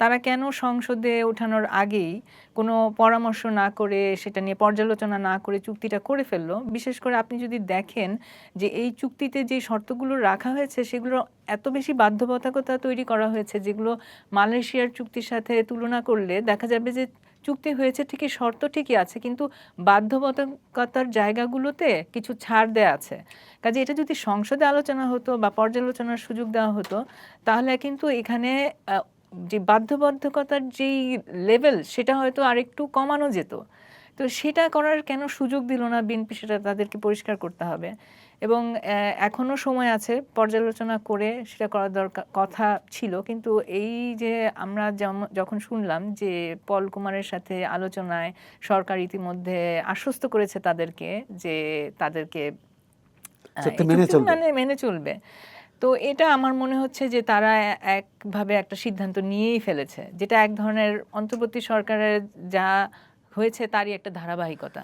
তারা কেন সংসদে ওঠানোর আগেই কোনো পরামর্শ না করে সেটা নিয়ে পর্যালোচনা না করে চুক্তিটা করে ফেললো? বিশেষ করে আপনি যদি দেখেন যে এই চুক্তিতে যে শর্তগুলো রাখা হয়েছে সেগুলো এত বেশি বাধ্যবাধকতা তৈরি করা হয়েছে, যেগুলো মালয়েশিয়ার চুক্তির সাথে তুলনা করলে দেখা যাবে যে চুক্তি হয়েছে ঠিকই, শর্ত ঠিকই আছে, কিন্তু বাধ্যবাধকতার জায়গাগুলোতে কিছু ছাড় দেয়া আছে। কাজে এটা যদি সংসদে আলোচনা হতো বা পর্যালোচনার সুযোগ দেওয়া হতো, তাহলে কিন্তু এখানে যে বাধ্যবাধকতার যেই লেভেল সেটা হয়তো আরেকটু কমানো যেত। তো সেটা করার কেন সুযোগ দিল না বিএনপি, সেটা তাদেরকে পরিষ্কার করতে হবে। এবং এখনো সময় আছে, পর্যালোচনা করে সেটা করার দরকার কথা ছিল। কিন্তু এই যে আমরা যখন শুনলাম যে পল কুমারের সাথে আলোচনায় সরকার ইতিমধ্যে আশ্বস্ত করেছে তাদেরকে যে তাদেরকে চুক্তি এই মেনে চুক্তি চলবে। মেনে চলবে। তো এটা আমার মনে হচ্ছে যে তারা একভাবে একটা সিদ্ধান্ত নিয়েই ফেলেছে, যেটা এক ধরনের অন্তর্বর্তী সরকারের যা হয়েছে তারই একটা ধারাবাহিকতা।